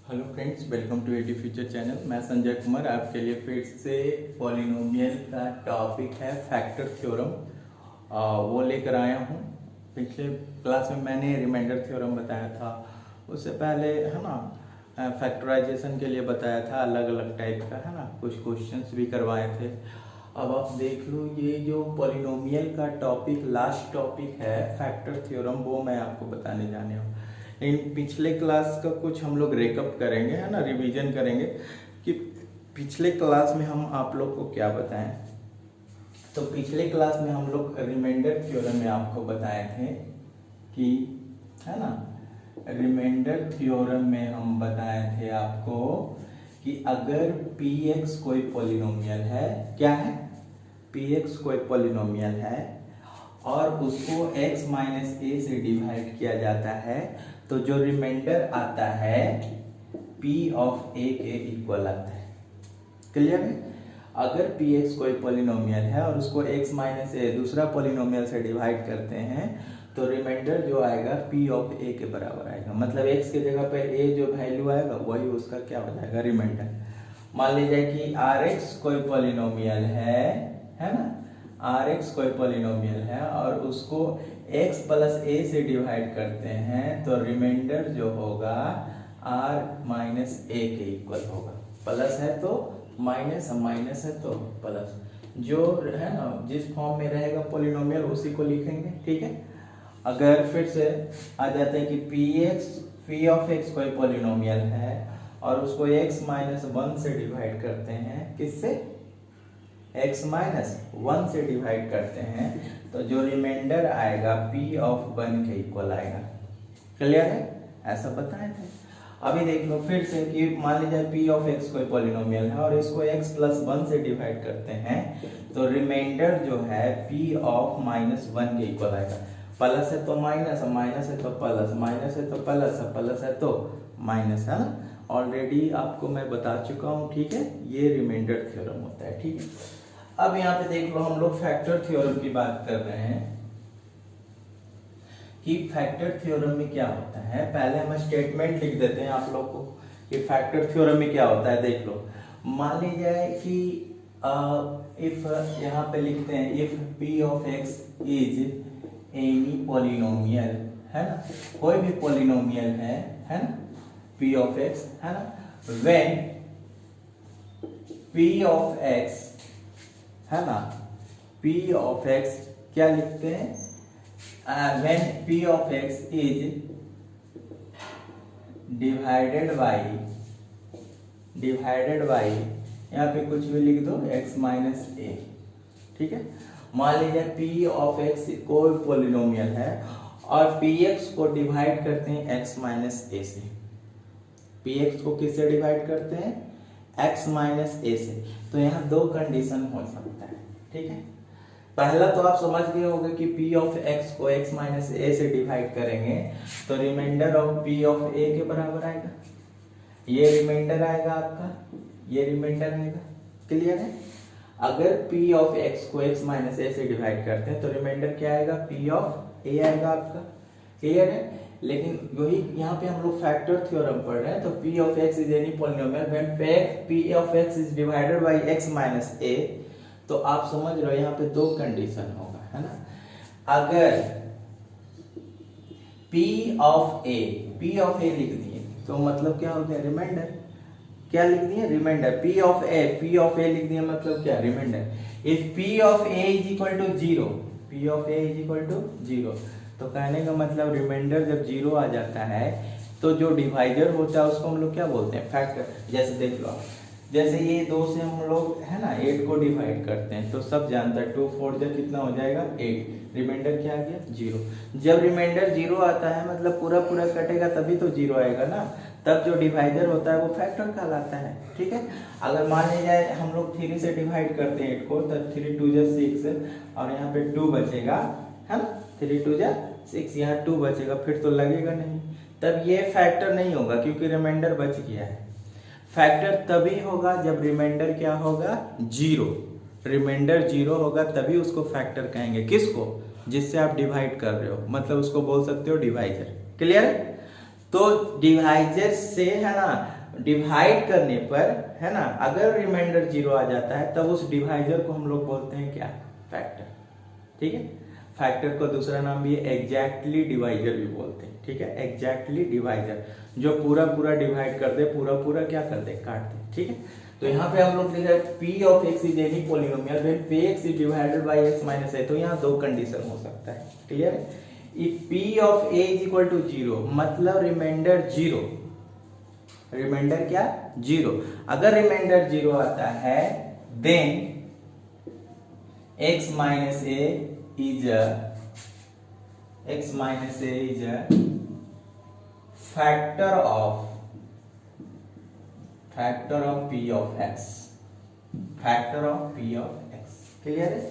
Hello friends, welcome to AT future channel. मैं संजय कुमार आपके लिए फिर से पॉलिनोमियल का टॉपिक है फैक्टर थ्योरम वो लेकर आया हूँ। पिछले क्लास में मैंने रिमाइंडर थ्योरम बताया था, उससे पहले है ना फैक्टराइजेशन के लिए बताया था, अलग अलग टाइप का है ना, कुछ क्वेश्चंस भी करवाए थे। अब आप देख लो, ये जो पॉलिनोमियल का टॉपिक लास्ट टॉपिक है फैक्टर थ्योरम, वो मैं आपको बताने जाने हूँ। इन पिछले क्लास का कुछ हम लोग रेकअप करेंगे है ना, रिवीजन करेंगे कि पिछले क्लास में हम आप लोग को क्या बताएं। तो पिछले क्लास में हम लोग रिमाइंडर थ्योरम में आपको बताए थे कि है ना, रिमाइंडर थ्योरम में हम बताए थे आपको कि अगर px कोई पॉलिनोमियल है, क्या है, px कोई पॉलिनोमियल है और उसको x माइनस ए से डिवाइड किया जाता है, तो जो रिमाइंडर आता है p ऑफ a के इक्वल आता है। क्लियर है? अगर px कोई पॉलिनोमियल है और उसको x माइनस ए दूसरा पॉलिनोमियल से डिवाइड करते हैं, तो रिमाइंडर जो आएगा p ऑफ a के बराबर आएगा। मतलब x के जगह पे a जो वैल्यू आएगा वही उसका क्या हो जाएगा, रिमाइंडर। मान लीजिए कि rx कोई पॉलिनोमियल है ना, rx कोई पॉलिनोमियल है और उसको x प्लस a से डिवाइड करते हैं, तो रिमाइंडर जो होगा r माइनस a के इक्वल होगा। प्लस है तो माइनस, माइनस है तो प्लस, जो है ना जिस फॉर्म में रहेगा पॉलिनोमियल उसी को लिखेंगे। ठीक है, अगर फिर से आ जाते हैं कि p ऑफ x कोई पॉलिनोमियल है और उसको x माइनस 1 से डिवाइड करते हैं, किससे, x माइनस 1 से डिवाइड करते हैं, तो जो रिमाइंडर आएगा p ऑफ 1 के इक्वल आएगा। क्लियर है? ऐसा बताए थे। अभी देख लो फिर से कि मान लीजिए p ऑफ x कोई पॉलिनोमियल है और इसको x प्लस 1 से डिवाइड करते हैं, तो रिमाइंडर जो है p ऑफ माइनस 1 के इक्वल आएगा। प्लस है तो माइनस, माइनस है तो प्लस, माइनस है तो प्लस, प्लस है तो माइनस, है ना। ऑलरेडी आपको मैं बता चुका हूँ। ठीक है, ये रिमाइंडर थ्योरम होता है। ठीक है, अब यहाँ पे देख लो, हम लोग फैक्टर थ्योरम की बात कर रहे हैं कि फैक्टर थ्योरम में क्या होता है। पहले हम स्टेटमेंट लिख देते हैं आप लोग को कि फैक्टर थ्योरम में क्या होता है। देख लो, मान लीजिए कि इफ यहाँ पे लिखते हैं if p of x is any polynomial, है ना, कोई भी पॉलिनोमियल है ना, p ऑफ x, है ना, व्हेन p ऑफ x, है ना, p ऑफ x क्या लिखते हैं, when p of x is divided by यहाँ पे कुछ भी लिख दो x माइनस ए। ठीक है, मान लीजिए p ऑफ x कोई पॉलिनोमियल है और px को डिवाइड करते हैं x माइनस ए से। px को किससे डिवाइड करते हैं, x माइनस ए से। तो यहाँ दो कंडीशन हो सकता है। ठीक है, पहला तो आप समझ गए होंगे कि p ऑफ x को x माइनस ए से डिवाइड करेंगे तो remainder of p of a के बराबर आएगा। ये रिमाइंडर आएगा आपका, ये रिमाइंडर आएगा। क्लियर है? अगर p ऑफ x को x माइनस ए से डिवाइड करते हैं तो रिमाइंडर क्या आएगा, p ऑफ a आएगा आपका। क्लियर है? लेकिन वही यहाँ पे हम लोग फैक्टर थ्योरम पढ़ रहे हैं, तो p of x is any polynomial when p of x is divided by x minus a। तो आप समझ रहे हो यहाँ पे दो कंडीशन होगा, है ना। अगर p ऑफ a लिख दिए तो मतलब क्या हो गया, रिमाइंडर। क्या लिख दिए, रिमाइंडर। p ऑफ a लिख दिए मतलब क्या, remainder. If p of a is equal to 0, p of a is equal to 0, तो कहने का मतलब रिमाइंडर जब 0 आ जाता है तो जो डिवाइडर होता है उसको हम लोग क्या बोलते हैं, फैक्टर। जैसे देख लो, जैसे ये 2 से हम लोग है ना 8 को डिवाइड करते हैं, तो सब जानता है 2 4 जा कितना हो जाएगा, 8। रिमाइंडर क्या आ गया, 0। जब रिमाइंडर 0 आता है मतलब पूरा पूरा कटेगा तभी तो 0 आएगा ना, तब जो डिवाइडर होता है वो फैक्टर कहलाता है। ठीक है, अगर मान लीजिए हम लोग 3 से डिवाइड करते हैं 8 को, तब 3 2 जा 6 और यहाँ पे 2 बचेगा, है ना, 3 2 जा 6, यहाँ 2 बचेगा, फिर तो लगेगा नहीं, तब ये फैक्टर नहीं होगा क्योंकि रिमाइंडर बच गया है। फैक्टर तभी होगा जब रिमाइंडर क्या होगा, 0। रिमाइंडर 0 होगा तभी उसको फैक्टर कहेंगे। किसको, जिससे आप डिवाइड कर रहे हो, मतलब उसको बोल सकते हो डिवाइजर। क्लियर है? तो डिवाइजर से है ना डिवाइड करने पर, है ना, अगर रिमाइंडर 0 आ जाता है तब उस डिवाइजर को हम लोग बोलते हैं क्या, फैक्टर। ठीक है, फैक्टर को दूसरा नाम भी है एग्जैक्टली डिवाइजर भी बोलते हैं। ठीक है, एग्जैक्टली डिवाइजर, जो पूरा पूरा डिवाइड कर दे, पूरा पूरा क्या कर दे, काट दे। ठीक है, तो यहाँ पे हम लोग लिख रहे हैं p of x is any polynomial when px is divided by x minus a। तो यहाँ दो कंडीशन हो सकता है, क्लियर है। If p of a is equal to 0, मतलब रिमाइंडर 0, रिमाइंडर क्या, 0। अगर रिमाइंडर 0 आता है then x minus a is factor of p of x, factor of p of x, clear है।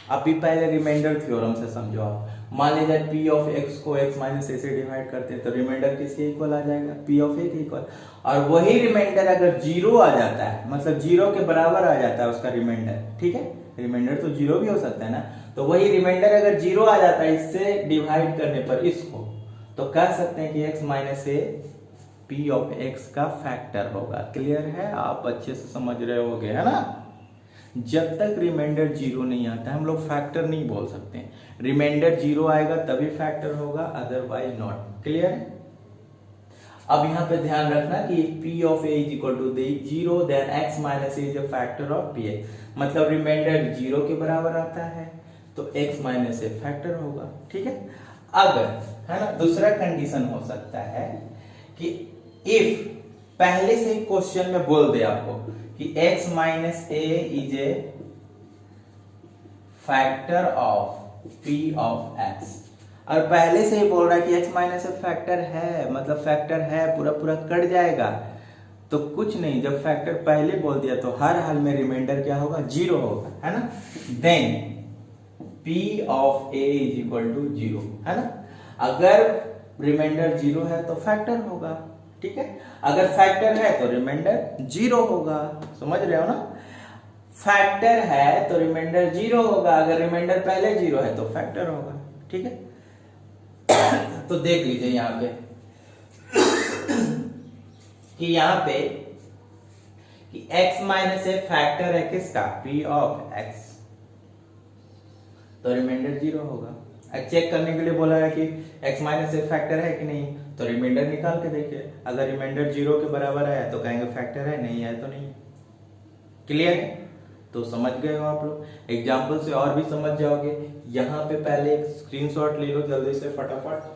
अभी पहले रिमाइंडर थ्योरम से समझो आप। मान लीजिए p ऑफ x को x माइनस a से डिवाइड करते हैं तो रिमाइंडर किसके इक्वल आ जाएगा, p ऑफ a के इक्वल। और वही रिमाइंडर अगर 0 आ जाता है, मतलब 0 के बराबर आ जाता है उसका रिमाइंडर, ठीक है, रिमाइंडर तो 0 भी हो सकता है ना, तो वही रिमाइंडर अगर 0 आ जाता है इससे डिवाइड करने पर इसको, तो कह सकते हैं कि x minus a p of x का फैक्टर होगा। क्लियर है, आप अच्छे से समझ रहे होगे, है ना। जब तक रिमाइंडर 0 नहीं आता है हम लोग फैक्टर नहीं बोल सकते। रिमाइंडर 0 आएगा तभी फैक्टर होगा, अदरवाइज नॉट। क्लियर है। अब यहाँ पे ध्यान रखना कि p of a is equal to 0 then x minus a is a factor of px, मतलब रिमाइंडर 0 के बराबर आता है तो x माइनस a फैक्टर होगा। ठीक है, अगर, है ना, दूसरा कंडीशन हो सकता है कि इफ पहले से ही क्वेश्चन में बोल दे आपको कि x minus a is a factor of p of x, और पहले से ही बोल रहा है कि x माइनस ए फैक्टर है, मतलब फैक्टर है, पूरा पूरा कट जाएगा, तो कुछ नहीं, जब फैक्टर पहले बोल दिया तो हर हाल में रिमाइंडर क्या होगा, 0 होगा, है ना। Then p of a is equal to 0, है ना। अगर रिमाइंडर 0 है तो फैक्टर होगा, ठीक है, अगर फैक्टर है तो रिमाइंडर 0 होगा, समझ रहे हो ना। फैक्टर है तो रिमाइंडर 0 होगा, अगर रिमाइंडर पहले 0 है तो फैक्टर होगा। ठीक है, तो देख लीजिए यहां पे कि यहां पे कि x माइनस ए फैक्टर है किसका, p ऑफ x, तो रिमाइंडर 0 होगा। चेक करने के लिए बोला है कि x माइनस ए फैक्टर है कि नहीं, तो रिमाइंडर निकाल के देखिए, अगर रिमाइंडर 0 के बराबर आया तो कहेंगे फैक्टर है, नहीं है तो नहीं। क्लियर है, तो समझ गए हो आप लोग। एग्जाम्पल से और भी समझ जाओगे। यहां पे पहले एक स्क्रीनशॉट ले लो जल्दी से फटाफट।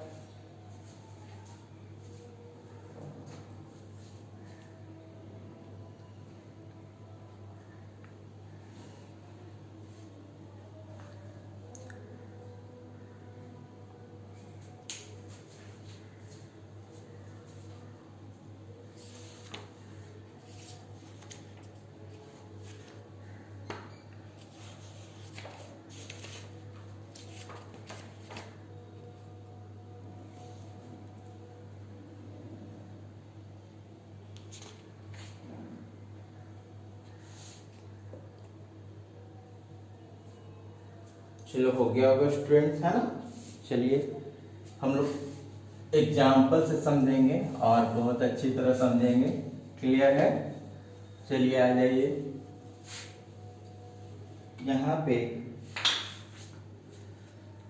चलो हो गया होगा स्टूडेंट्स, है ना। चलिए हम लोग एग्जाम्पल से समझेंगे और बहुत अच्छी तरह समझेंगे। क्लियर है, चलिए आ जाइए यहाँ पे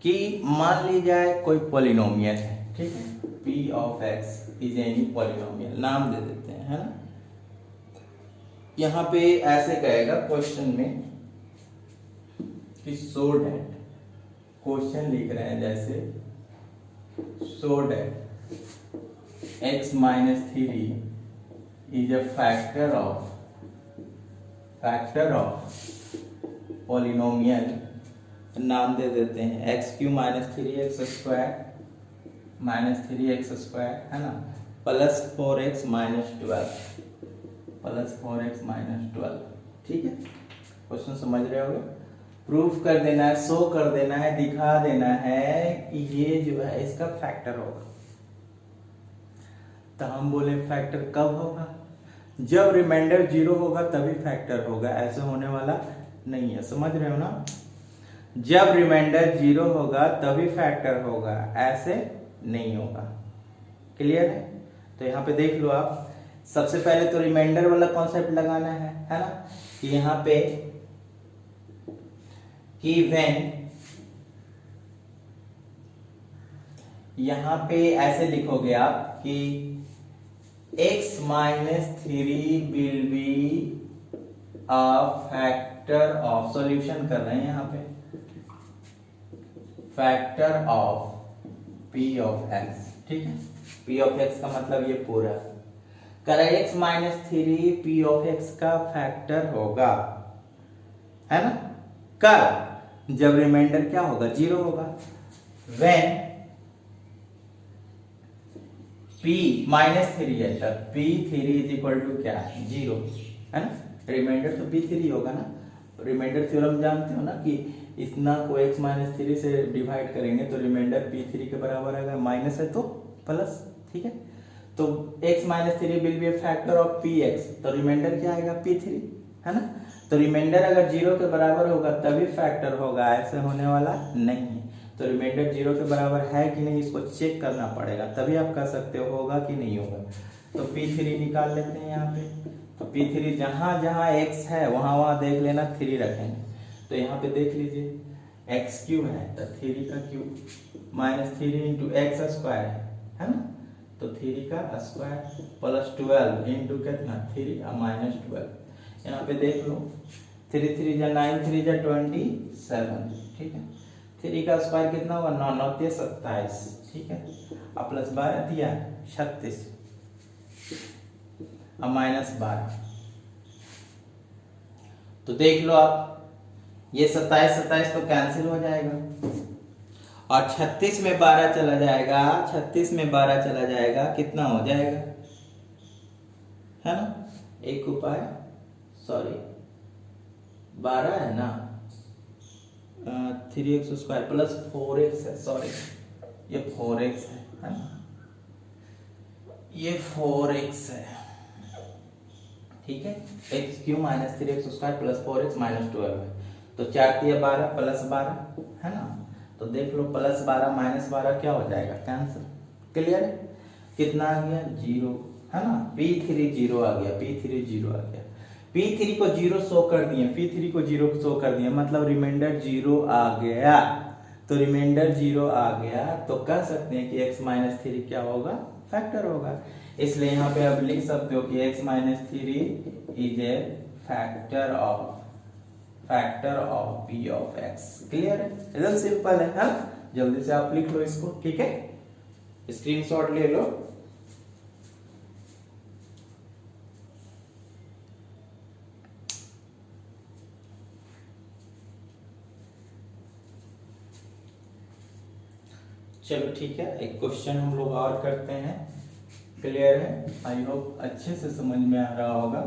कि मान ली जाए कोई पॉलिनोमियल है, ठीक है, p of x is any polynomial, नाम दे देते हैं, है ना। यहाँ पे ऐसे कहेगा क्वेश्चन में कि सो डैट, क्वेश्चन लिख रहे हैं जैसे so that x minus 3 is a factor of polynomial, नाम दे देते हैं x Q minus 3x square minus 3x square, है ना, प्लस 4x माइनस 12। ठीक है, क्वेश्चन समझ रहे होगे। प्रूफ कर देना है, शो कर देना है, दिखा देना है कि ये जो है इसका फैक्टर होगा। तो हम बोले फैक्टर कब होगा, जब रिमाइंडर 0 होगा तभी फैक्टर होगा, ऐसे होने वाला नहीं है, समझ रहे हो ना। जब रिमाइंडर 0 होगा तभी फैक्टर होगा, ऐसे नहीं होगा। क्लियर है, तो यहाँ पे देख लो आप, सबसे पहले तो रिमाइंडर वाला कॉन्सेप्ट लगाना है ना, कि यहाँ पे कि व्हेन, यहाँ पे ऐसे लिखोगे आप कि x minus 3 will be a factor of, solution कर रहे हैं यहाँ पे, factor of p of x, ठीक है। p ऑफ x का मतलब ये पूरा कर x minus 3 p of x का फैक्टर होगा, है ना। कर जब रिमाइंडर क्या होगा, 0 होगा। व्हेन p माइनस 3 है तब p3 इज इक्वल टू क्या, 0, है ना। रिमाइंडर तो p3 होगा ना। रिमाइंडर थ्योरम जानते हो ना कि इतना को x माइनस 3 से डिवाइड करेंगे तो रिमाइंडर p3 के बराबर आएगा, माइनस है तो प्लस, ठीक है। तो x minus 3 will be A factor of px, तो रिमाइंडर क्या आएगा, p3, है ना। तो रिमाइंडर अगर 0 के बराबर होगा तभी फैक्टर होगा, ऐसे होने वाला नहीं है। तो रिमाइंडर 0 के बराबर है कि नहीं इसको चेक करना पड़ेगा, तभी आप कह सकते हो होगा कि नहीं होगा। तो p3 निकाल लेते हैं यहाँ पे। तो p3 जहां जहां x है वहां वहां देख लेना 3 रखेंगे। तो यहाँ पे देख लीजिए x क्यूब है तो 3 का cube minus 3 into x square है ना। तो 3 का स्क्वायर प्लस 12 इंटू कितना 3 माइनस 12। यहाँ पे देख लो 3 3 जा 9 3 जा 27, ठीक है। 3 का स्क्वायर कितना हुआ 9 9 27, ठीक है। अब प्लस 12 दिया 36, अब माइनस 12। तो देख लो आप ये 27 27 तो कैंसिल हो जाएगा और 36 में 12 चला जाएगा, 36 में 12 चला जाएगा, कितना हो जाएगा, है ना। एक उपाय, सॉरी 12 है ना, 3x स्क्वायर प्लस 4x है, सॉरी ये 4x है ना, ये 4x है, ठीक है। X Q minus 3x square plus 4x minus 12 है। तो 4 3 12 प्लस 12 है ना। तो देख लो प्लस 12 माइनस 12 क्या हो जाएगा, कैंसिल, क्लियर है। कितना आ गया 0, है ना। p3 0 आ गया, p3 0 आ गया। p3 को 0 शो कर दिए, p3 को 0 शो कर दिए, मतलब रिमाइंडर 0 आ गया। तो रिमाइंडर 0 आ गया तो कह सकते हैं कि x माइनस 3 क्या होगा, फैक्टर होगा। इसलिए यहाँ पे आप लिख सकते हो कि x minus 3 is a factor of p of x। Clear है, एकदम सिंपल है, हाँ। जल्दी से आप लिख लो इसको, ठीक है, स्क्रीनशॉट ले लो। चलो ठीक है, एक क्वेश्चन हम लोग और करते हैं। क्लियर है, आई होप अच्छे से समझ में आ रहा होगा,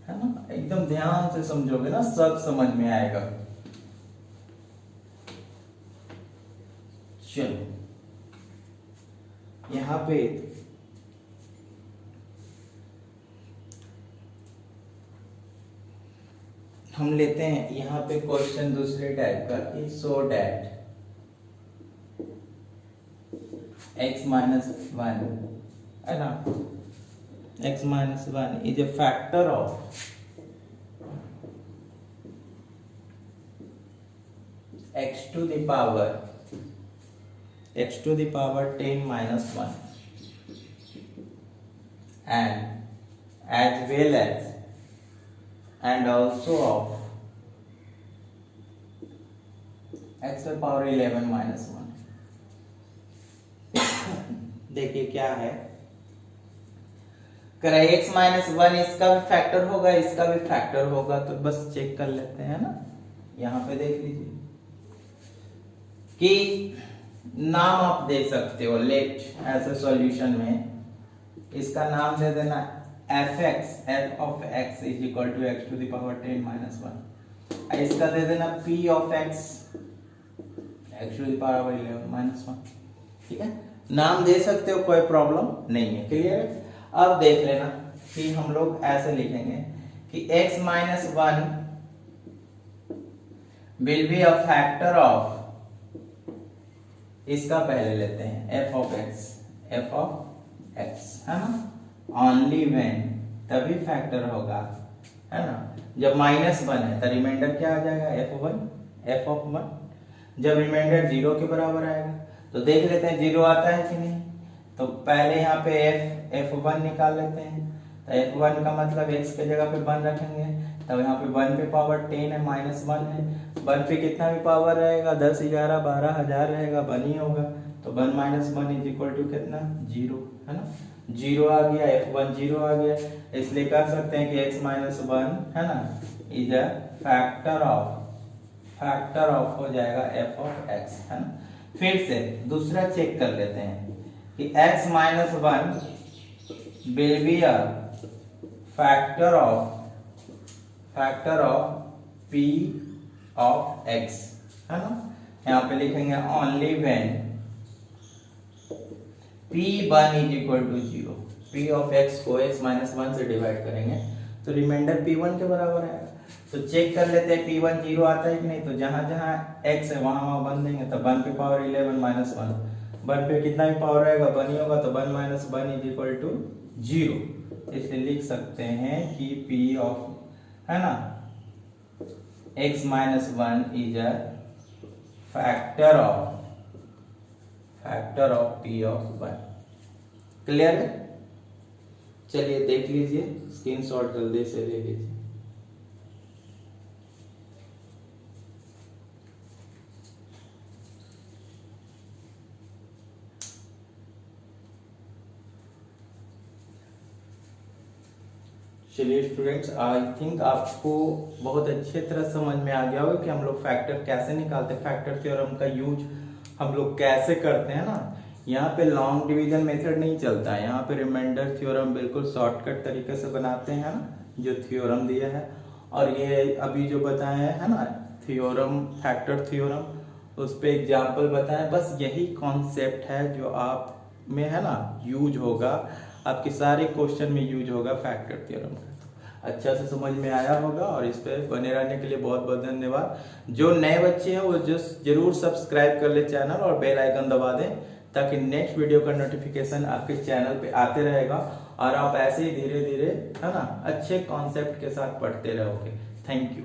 है ना। एकदम ध्यान से समझोगे ना सब समझ में आएगा। चलो यहाँ पे हम लेते हैं यहाँ पे क्वेश्चन दूसरे टाइप का कि सो डैट x माइनस 1 है ना, x minus 1 is a factor of x to the power 10 minus 1 and as well as and also of x to the power 11 minus 1। देखिए क्या है, करे x माइनस 1 इसका भी फैक्टर होगा, इसका भी फैक्टर होगा, तो बस चेक कर लेते हैं ना। यहाँ पे देख लीजिए कि नाम आप दे सकते हो, लेट ऐसे सॉल्यूशन में इसका नाम दे देना f of x is equal to x to the power 10 minus 1। इसका दे देना p of x to the power 11 minus 1, ठीक है। नाम दे सकते हो, कोई प्रॉब्लम नहीं है, क्लियर है। अब देख लेना कि हम लोग ऐसे लिखेंगे कि x minus 1 will be a factor of, इसका पहले लेते हैं f of x है ना। ओनली व्हेन, तभी फैक्टर होगा, है ना, जब -1 है तो रिमाइंडर क्या आ जाएगा, f ऑफ 1। जब रिमाइंडर 0 के बराबर आएगा तो देख लेते हैं 0 आता है कि नहीं। तो पहले यहाँ पे f1 निकाल लेते हैं। तो f1 का मतलब x के जगह पे 1 रखेंगे, तब यहाँ पे 1 पे पावर 10 है, -1 है, 1 पे कितना भी पावर रहेगा, 10, 11, 12, 1000 रहेगा, 1 ही होगा। तो 1 - 1 इज इक्वल टू कितना, 0, है ना। 0 आ गया, f1 0 आ गया, इसलिए कह सकते हैं कि x - 1, है ना, इज अ फैक्टर ऑफ हो जाएगा f ऑफ x, है ना। फिर से दूसरा चेक कर लेते हैं कि x - 1 will be a factor of p of x, है ना। यहाँ पे लिखेंगे only when p1 is equal to 0। p of x को x - 1 से डिवाइड करेंगे तो रिमाइंडर p1 के बराबर आएगा। तो चेक कर लेते हैं p1 0 आता है कि नहीं। तो जहां जहां x है वहां वहां 1 देंगे, तो 1 पे पावर 11 -1, 1 पे कितना भी पावर रहेगा 1 ही होगा, तो 1 - 1 इज इक्वल टू 0। इसलिए लिख सकते हैं कि p ऑफ, है ना, x - 1 is a factor of p of 1। Clear है? चलिए देख लीजिए, स्क्रीनशॉट जल्दी से ले लीजिए। चलिए स्टूडेंट्स, आई थिंक आपको बहुत अच्छे तरह समझ में आ गया होगा कि हम लोग फैक्टर कैसे निकालते हैं, फैक्टर थ्योरम का यूज हम लोग कैसे करते हैं ना। यहाँ पे लॉन्ग डिवीजन मेथड नहीं चलता है, यहाँ पे रिमाइंडर थ्योरम बिल्कुल शॉर्टकट तरीके से बनाते हैं ना, जो थ्योरम दिया है। और ये अभी जो बताया है ना थ्योरम, फैक्टर थ्योरम, उस पर एग्जाम्पल बताया। बस यही कॉन्सेप्ट है जो आप में, है ना, यूज होगा, आपके सारे क्वेश्चन में यूज होगा फैक्टर थ्योरम का। अच्छा से समझ में आया होगा, और इस पे बने रहने के लिए बहुत बहुत धन्यवाद। जो नए बच्चे हैं वो जरूर सब्सक्राइब कर ले चैनल और बेल आइकन दबा दें, ताकि नेक्स्ट वीडियो का नोटिफिकेशन आपके चैनल पे आते रहेगा और आप ऐसे ही धीरे धीरे, है ना, अच्छे कॉन्सेप्ट के साथ पढ़ते रहोगे। Thank you.